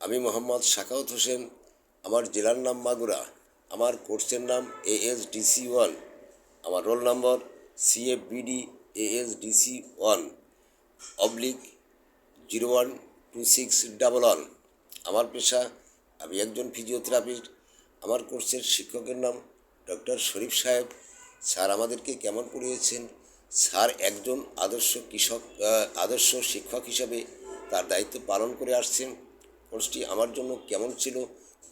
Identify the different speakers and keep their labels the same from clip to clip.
Speaker 1: আমি মোহাম্মদ সাখাওয়াত হোসেন। আমার জেলার নাম মাগুরা। আমার কোর্সের নাম ASDC 1। আমার রোল নম্বর CFBD ASDC1/012611। আমার পেশা, আমি একজন ফিজিওথেরাপিস্ট। আমার কোর্সের শিক্ষকের নাম ডক্টর শরীফ সাহেব। স্যার আমাদেরকে কেমন পড়িয়েছেন? স্যার একজন আদর্শ শিক্ষক হিসাবে তার দায়িত্ব পালন করে আসছেন। কোর্সটি আমার জন্য কেমন ছিল?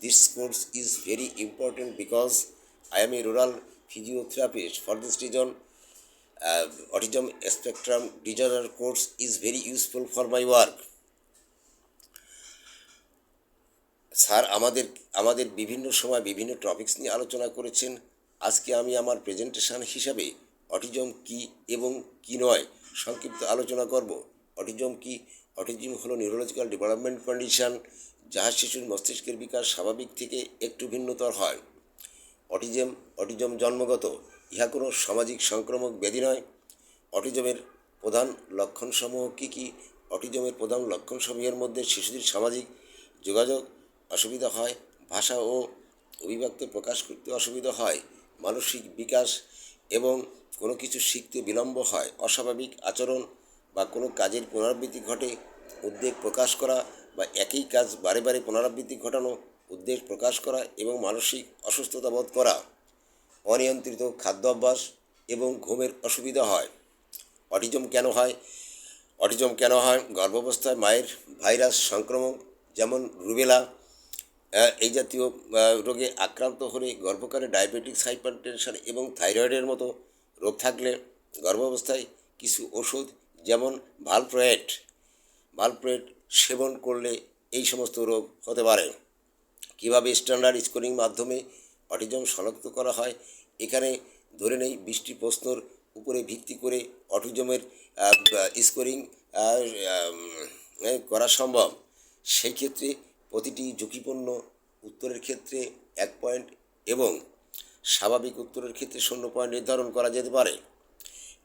Speaker 1: This course is very important because I M a rural physiotherapist. For this reason, autism spectrum disorder course is very useful for my work. Sir আমাদের বিভিন্ন সময় বিভিন্ন টপিকস নিয়ে আলোচনা করেছেন। আজকে আমি আমার প্রেজেন্টেশন হিসাবে অটিজম কী এবং কী নয় সংক্ষিপ্ত আলোচনা করব। অটিজম কী? অটিজম হলো নিউরোলজিক্যাল ডেভেলপমেন্ট কন্ডিশন, যাহা শিশুর মস্তিষ্কের বিকাশ স্বাভাবিক থেকে একটু ভিন্নতর হয়। অটিজম জন্মগত, ইহা কোনো সামাজিক সংক্রামক ব্যাধি নয়। অটিজমের প্রধান লক্ষণসমূহ কী কী? অটিজমের প্রধান লক্ষণসমূহের মধ্যে শিশুদের সামাজিক যোগাযোগ অসুবিধা হয়, ভাষা ও অভিব্যক্তি প্রকাশ করতে অসুবিধা হয়, মানসিক বিকাশ এবং কোনো কিছু শিখতে বিলম্ব হয়, অস্বাভাবিক আচরণ বা কোনো কাজের পুনরাবৃত্তি ঘটে, উদ্বেগ প্রকাশ করা বা একই কাজ বারে বারে পুনরাবৃত্তি ঘটানো, উদ্বেগ প্রকাশ করা এবং মানসিক অসুস্থতা বোধ করা, অনিয়ন্ত্রিত খাদ্যাভ্যাস এবং ঘুমের অসুবিধা হয়। অটিজম কেন হয়? গর্ভাবস্থায় মায়ের ভাইরাস সংক্রমণ যেমন রুবেলা এই জাতীয় রোগে আক্রান্ত হলে, গর্ভকালে ডায়াবেটিস, হাইপারটেনশন এবং থাইরয়েডের মতো রোগ থাকলে, গর্ভাবস্থায় কিছু ওষুধ যেমন ভালপ্রয়েট সেবন করলে এই সমস্ত রোগ হতে পারে। কীভাবে স্ট্যান্ডার্ড স্কোরিং মাধ্যমে অটিজম শনাক্ত করা হয়? এখানে ধরে নেই 20টি প্রশ্নর উপরে ভিত্তি করে অটিজমের স্কোরিং করা সম্ভব। সেই ক্ষেত্রে প্রতিটি ঝুঁকিপূর্ণ উত্তরের ক্ষেত্রে 1 পয়েন্ট এবং স্বাভাবিক উত্তরের ক্ষেত্রে 0 পয়েন্ট নির্ধারণ করা যেতে পারে।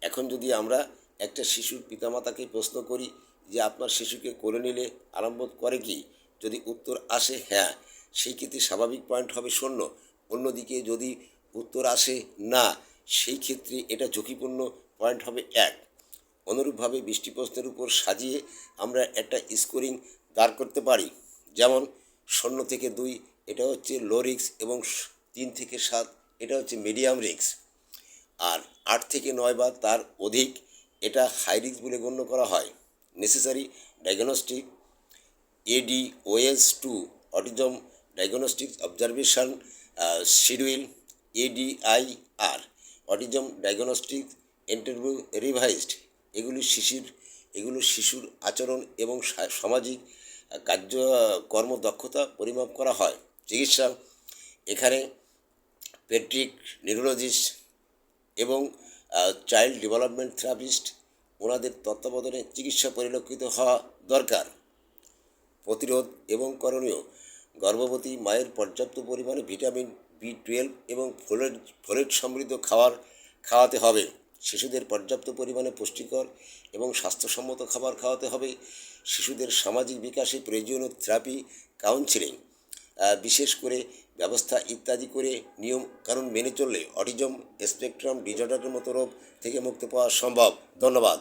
Speaker 1: এখন যদি আমরা একটা শিশুর পিতামাতাকে প্রশ্ন করি যে আপনার শিশুকে কোলে নিলে আরাম বোধ করে কি? যদি উত্তর আসে হ্যাঁ, সেই ক্ষেত্রে স্বাভাবিক পয়েন্ট হবে 0। অন্যদিকে যদি উত্তর আসে না, সেই ক্ষেত্রে এটা ঝুঁকিপূর্ণ পয়েন্ট হবে 1। অনুরূপভাবে 20টি প্রশ্নের উপর সাজিয়ে আমরা একটা স্কোরিং দাঁড় করতে পারি। যেমন 0 থেকে 2 এটা হচ্ছে লো রিস্ক এবং 3 থেকে 7 এটা হচ্ছে মিডিয়াম রিস্ক, আর 8 থেকে 9 বা তার অধিক এটা হাই রিস্ক বলে গণ্য করা হয়। Necessary diagnostic ADOS2 autism diagnostic observation schedule ADIR autism diagnostic interview revised এগুলো শিশুর আচরণ এবং সামাজিক কর্মদক্ষতা পরিমাপ করা হয়। চিকিৎসা, এখানে পেডিয়াট্রিক নিউরোলজিস্ট এবং চাইল্ড ডেভেলপমেন্ট থেরাপিস্ট ওনাদের তত্ত্বাবধানে চিকিৎসা পরিলক্ষিত হওয়া দরকার। প্রতিরোধ এবং করণীয়, গর্ভবতী মায়ের পর্যাপ্ত পরিমাণে ভিটামিন B12 এবং ফোলেট সমৃদ্ধ খাওয়াতে হবে। শিশুদের পর্যাপ্ত পরিমাণে পুষ্টিকর এবং স্বাস্থ্যসম্মত খাবার খাওয়াতে হবে। শিশুদের সামাজিক বিকাশে প্রয়োজনীয় থেরাপি, কাউন্সেলিং, বিশেষ করে ব্যবস্থা ইত্যাদি করে নিয়ম কানুন মেনে চললে অটিজম স্পেকট্রাম ডিসঅর্ডারের মতো রোগ থেকে মুক্তি পাওয়া সম্ভব। ধন্যবাদ।